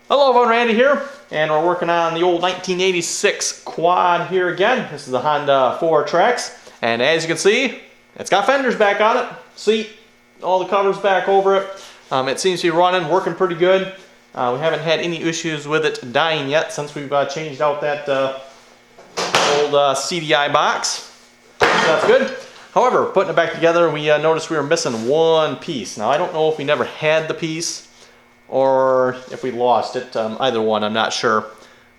Hello everyone, Randy here, and we're working on the old 1986 quad here again. This is the Honda Fourtrax, and as you can see, it's got fenders back on it, seat, all the covers back over it. It seems to be running, working pretty good. We haven't had any issues with it dying yet since we've changed out that old CDI box, so that's good. However, putting it back together, we noticed we were missing one piece. Now I don't know if we never had the piece or if we lost it, either one, I'm not sure.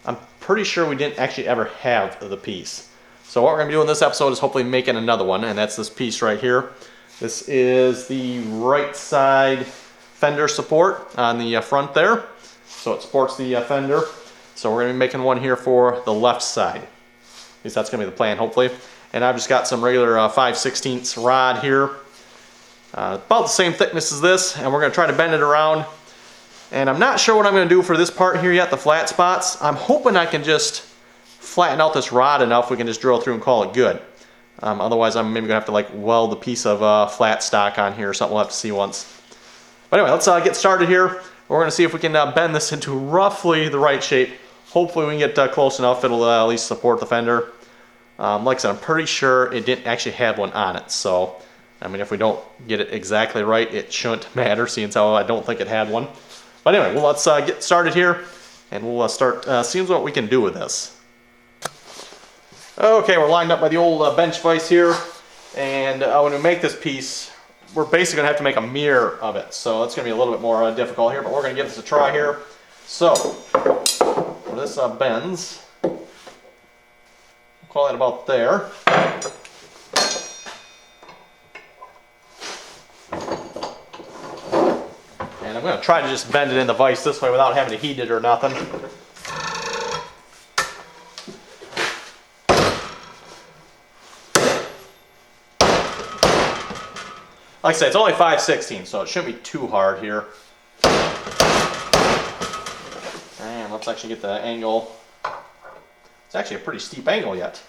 I'm pretty sure we didn't actually ever have the piece. So what we're gonna do in this episode is hopefully making another one, and that's this piece right here. This is the right side fender support on the front there. So it supports the fender. So we're gonna be making one here for the left side. At least that's gonna be the plan, hopefully. And I've just got some regular 5/16 rod here. About the same thickness as this, and we're gonna try to bend it around. And I'm not sure what I'm going to do for this part here yet, the flat spots. I'm hoping I can just flatten out this rod enough we can just drill through and call it good. Otherwise I'm maybe going to have to like weld a piece of flat stock on here or something. We'll have to see once. But anyway, let's get started here. We're going to see if we can bend this into roughly the right shape. Hopefully we can get close enough it'll at least support the fender. Like I said, I'm pretty sure it didn't actually have one on it. So, I mean, if we don't get it exactly right, it shouldn't matter, seeing as how I don't think it had one. But anyway, well, let's get started here, and we'll start seeing what we can do with this. Okay, we're lined up by the old bench vise here, and when we make this piece, we're basically going to have to make a mirror of it. So it's going to be a little bit more difficult here, but we're going to give this a try here. So, where this bends, we'll call it about there. And I'm going to try to just bend it in the vise this way without having to heat it or nothing. Like I said, it's only 5/16, so it shouldn't be too hard here. And let's actually get the angle. It's actually a pretty steep angle yet.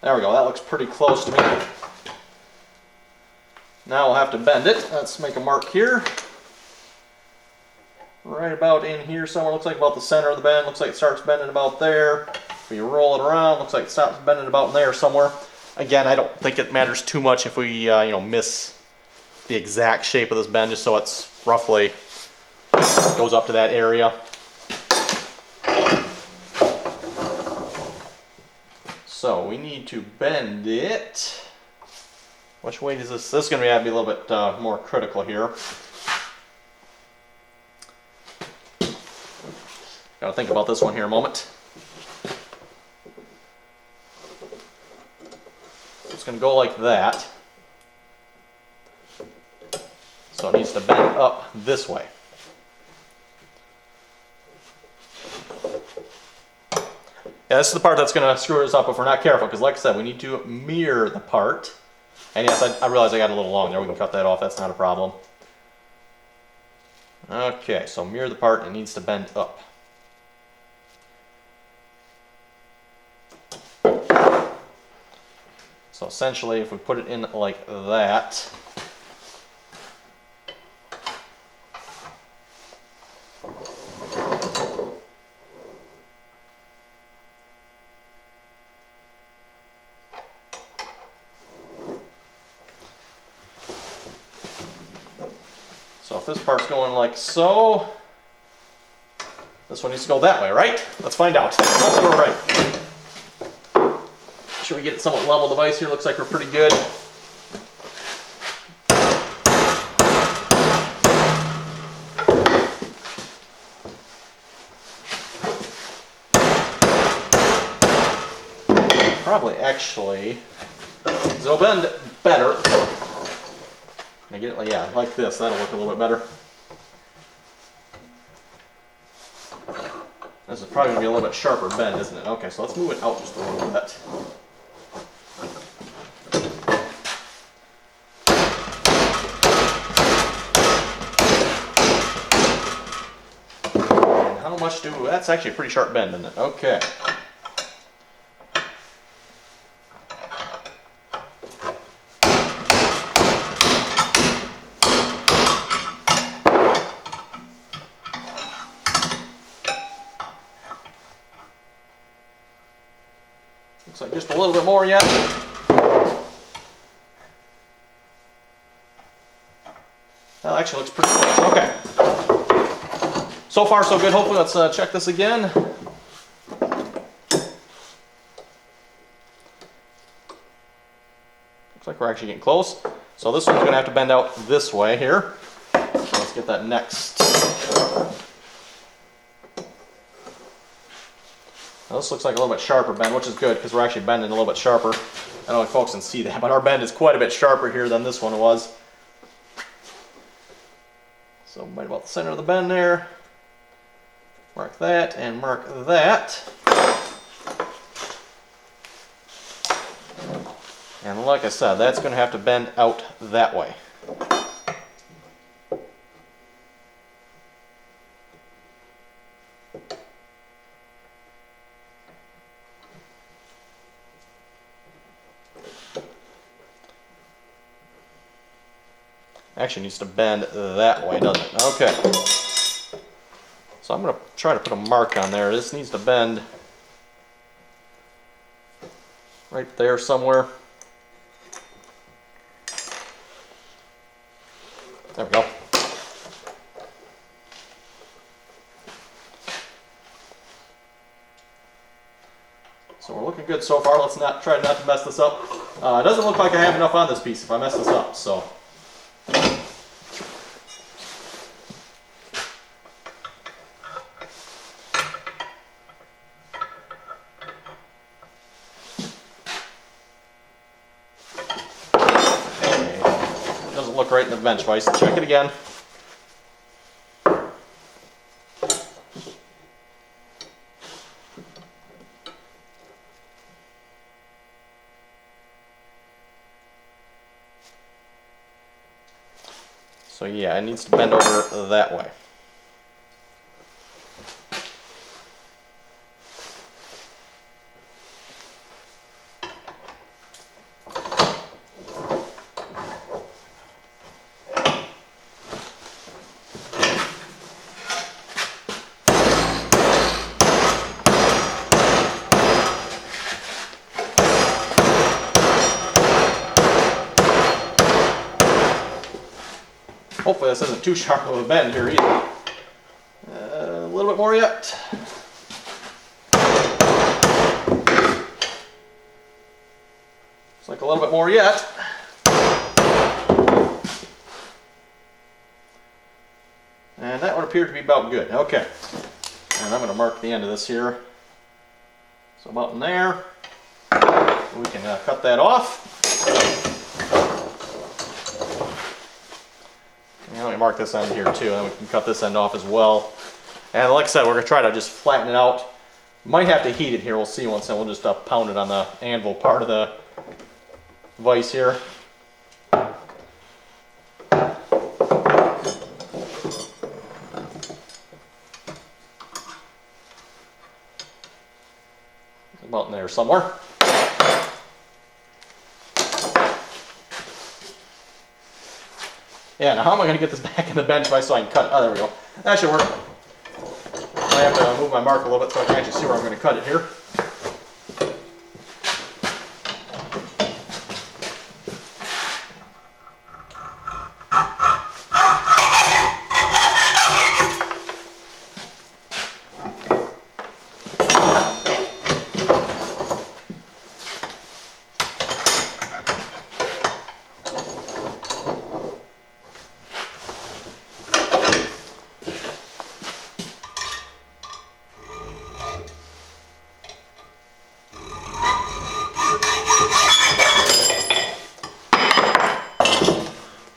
There we go, that looks pretty close to me. Now we'll have to bend it. Let's make a mark here. Right about in here somewhere, looks like about the center of the bend. Looks like it starts bending about there. If we roll it around, looks like it stops bending about in there somewhere. Again, I don't think it matters too much if we miss the exact shape of this bend, just so it's roughly goes up to that area. So we need to bend it. Which way is this? This is going to be a little bit more critical here. Got to think about this one here a moment. It's going to go like that. So it needs to bend up this way. Yeah, this is the part that's going to screw us up if we're not careful, because like I said, we need to mirror the part. And yes, I realize I got a little long there. We can cut that off. That's not a problem. Okay, so mirror the part. It needs to bend up. So essentially, if we put it in like that, so if this part's going like so, this one needs to go that way, right? Let's find out. Hopefully we're right. Should we get it somewhat level the vise here? Looks like we're pretty good. Probably actually, it'll bend better. I get it, yeah, like this. That'll look a little bit better. This is probably going to be a little bit sharper bend, isn't it? Okay, so let's move it out just a little bit. how much that's actually a pretty sharp bend, isn't it? Okay. Looks like just a little bit more yet. That actually looks pretty close. Okay. So far so good. Hopefully let's check this again. Looks like we're actually getting close. So this one's going to have to bend out this way here. So let's get that next. Now this looks like a little bit sharper bend, which is good because we're actually bending a little bit sharper. I don't know if folks can see that, but our bend is quite a bit sharper here than this one was. So right about the center of the bend there. Mark that and mark that. And like I said, that's going to have to bend out that way. Actually needs to bend that way, doesn't it? Okay. So I'm going to try to put a mark on there. This needs to bend right there somewhere. There we go. So we're looking good so far. Let's try not to mess this up. It doesn't look like I have enough on this piece if I mess this up. So. Doesn't look right in the bench vise. Check it again. So yeah, it needs to bend over that way. Hopefully this isn't too sharp of a bend here either. A little bit more yet. Looks like a little bit more yet. And that would appear to be about good. Okay. And I'm going to mark the end of this here. So about in there. We can cut that off. Let me mark this end here too, and then we can cut this end off as well. And like I said, we're going to try to just flatten it out. Might have to heat it here, we'll see once, and we'll just pound it on the anvil part of the vise here. About in there somewhere. Yeah, now how am I going to get this back in the bench vise so I can cut it? Oh, there we go. That should work. I have to move my mark a little bit so I can actually see where I'm going to cut it here.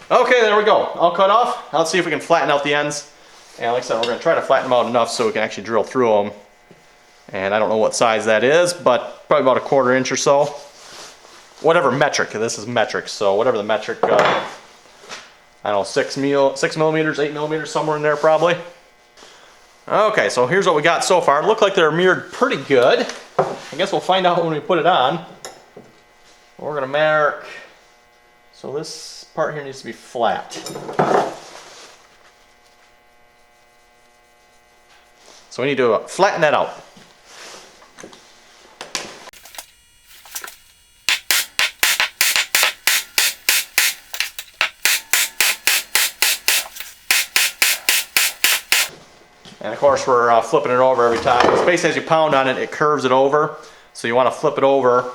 Okay, there we go. All cut off. Now let's see if we can flatten out the ends. And like I said, we're going to try to flatten them out enough so we can actually drill through them. And I don't know what size that is, but probably about 1/4 inch or so. Whatever metric. This is metric, so whatever the metric, I don't know, 6 millimeters, 8 millimeters, somewhere in there probably. Okay, so here's what we got so far. Look like they're mirrored pretty good. I guess we'll find out when we put it on. We're gonna mark, so this part here needs to be flat. So we need to flatten that out. And of course we're flipping it over every time. It's basically as you pound on it, it curves it over. So you want to flip it over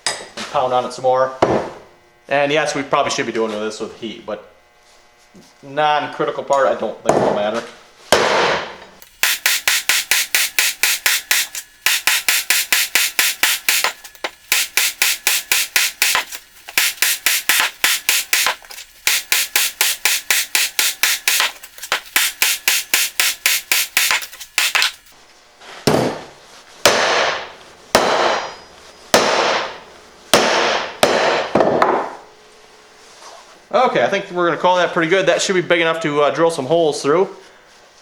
and pound on it some more. And yes, we probably should be doing this with heat, but non-critical part, I don't think will matter. Okay, I think we're going to call that pretty good. That should be big enough to drill some holes through.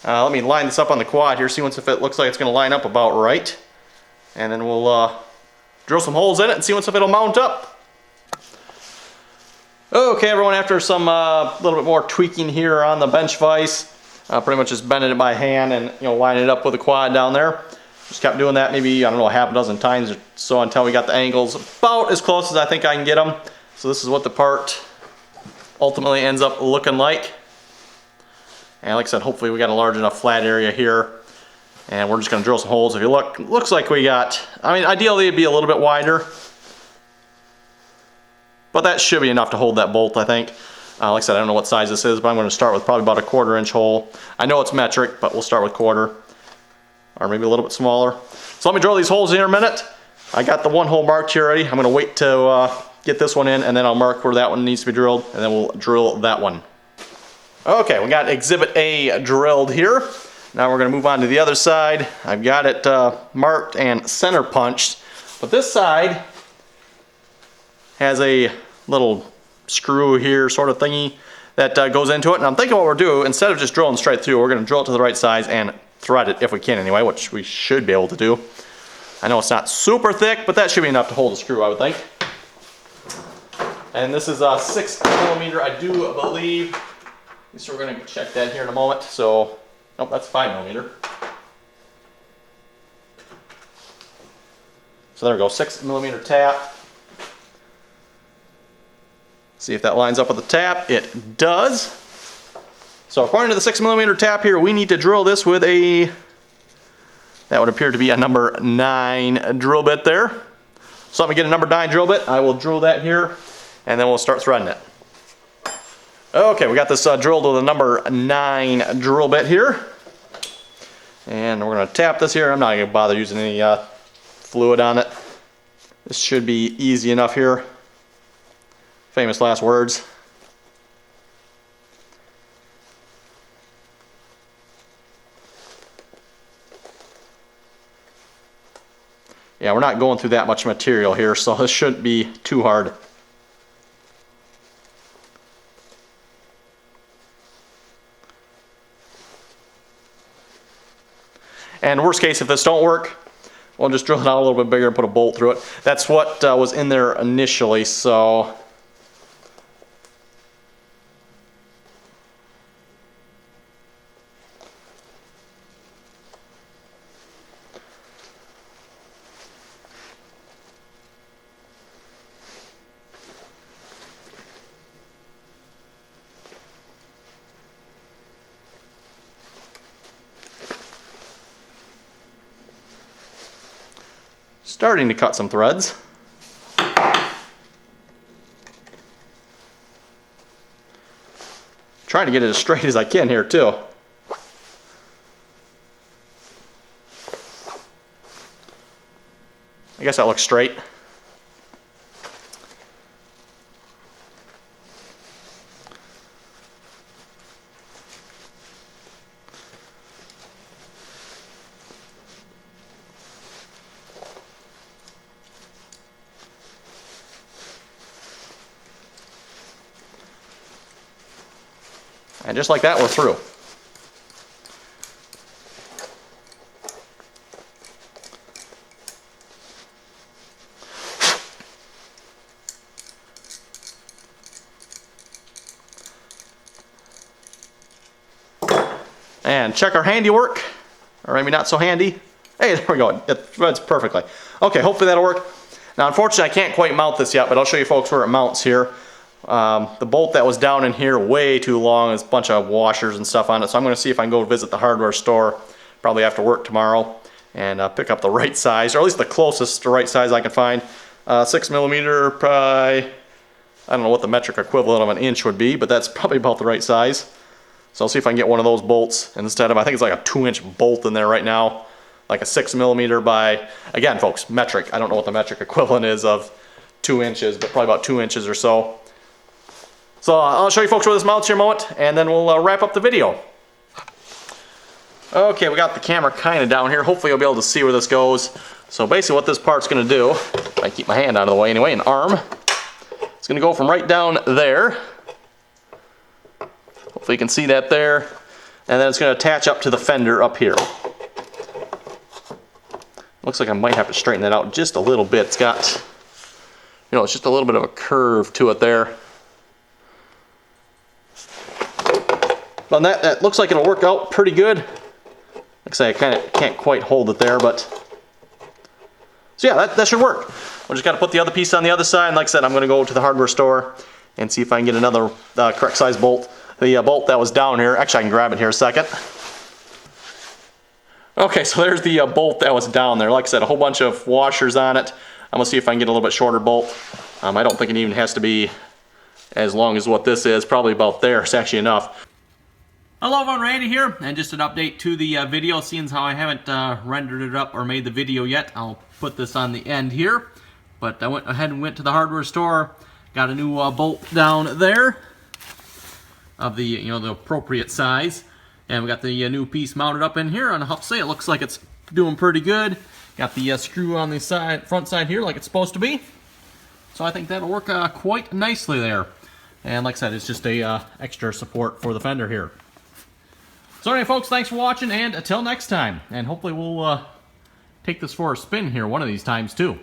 Let me line this up on the quad here, see once if it looks like it's going to line up about right. And then we'll drill some holes in it and see once if it'll mount up. Okay, everyone, after some little bit more tweaking here on the bench vise, pretty much just bending it by hand and lining it up with the quad down there. Just kept doing that maybe, I don't know, half a dozen times or so until we got the angles about as close as I think I can get them. So this is what the part ultimately ends up looking like. And like I said, hopefully we got a large enough flat area here. And we're just going to drill some holes. If you look, looks like we got, I mean, ideally it'd be a little bit wider. But that should be enough to hold that bolt, I think. Like I said, I don't know what size this is, but I'm going to start with probably about a 1/4 inch hole. I know it's metric, but we'll start with 1/4. Or maybe a little bit smaller. So let me drill these holes here in a minute. I got the one hole marked here already. I'm going to wait to get this one in, and then I'll mark where that one needs to be drilled, and then we'll drill that one. Okay, we got Exhibit A drilled here. Now we're going to move on to the other side. I've got it marked and center punched, but this side has a little screw here sort of thingy that goes into it, and I'm thinking what we'll do, instead of just drilling straight through, we're going to drill it to the right size and thread it if we can anyway, which we should be able to do. I know it's not super thick, but that should be enough to hold the screw, I would think. And this is a 6mm, I do believe. So we're going to check that here in a moment. So, nope, that's 5mm. So there we go, 6mm tap. See if that lines up with the tap. It does. So according to the 6mm tap here, we need to drill this with a, that would appear to be a number 9 drill bit there. So let me get a number 9 drill bit. I will drill that here, and then we'll start threading it. Okay, we got this drilled with a number 9 drill bit here. And we're going to tap this here. I'm not going to bother using any fluid on it. This should be easy enough here. Famous last words. Yeah, we're not going through that much material here, so this shouldn't be too hard. And worst case, if this don't work, we'll just drill it out a little bit bigger and put a bolt through it. That's what was in there initially, so. Starting to cut some threads. Trying to get it as straight as I can here too. I guess that looks straight. And just like that, we're through. and check our handiwork, or maybe not so handy. Hey, there we go. It threads perfectly. Okay, hopefully that'll work. Now, unfortunately, I can't quite mount this yet, but I'll show you folks where it mounts here. The bolt that was down in here way too long. There's a bunch of washers and stuff on it, so I'm going to see if I can go visit the hardware store probably after work tomorrow and pick up the right size, or at least the closest to right size I can find. 6mm, probably, I don't know what the metric equivalent of an inch would be, but that's probably about the right size. So I'll see if I can get one of those bolts instead of, I think it's like a 2-inch bolt in there right now, like a 6mm by, again folks, metric. I don't know what the metric equivalent is of 2 inches, but probably about 2 inches or so. So I'll show you folks where this mounts here in a moment, and then we'll wrap up the video. Okay, we got the camera kind of down here. Hopefully you'll be able to see where this goes. So basically what this part's going to do, if I keep my hand out of the way anyway, an arm, it's going to go from right down there. Hopefully you can see that there. And then it's going to attach up to the fender up here. Looks like I might have to straighten that out just a little bit. It's got, you know, it's just a little bit of a curve to it there. But that looks like it'll work out pretty good. Like I say, I kind of can't quite hold it there, but so yeah, that should work. We just got to put the other piece on the other side. And like I said, I'm going to go to the hardware store and see if I can get another correct size bolt. The bolt that was down here, actually I can grab it here a second. Okay, so there's the bolt that was down there. Like I said, a whole bunch of washers on it. I'm going to see if I can get a little bit shorter bolt. I don't think it even has to be as long as what this is. Probably about there. It's actually enough. Hello everyone, Randy here, and just an update to the video, seeing how I haven't rendered it up or made the video yet. I'll put this on the end here, but I went ahead and went to the hardware store, got a new bolt down there of the, you know, the appropriate size, and we got the new piece mounted up in here, and I'll have to say it looks like it's doing pretty good. Got the screw on the side, front side here, like it's supposed to be, so I think that'll work quite nicely there. And like I said, it's just a extra support for the fender here. So anyway, folks, thanks for watching, and until next time. And hopefully we'll take this for a spin here one of these times, too.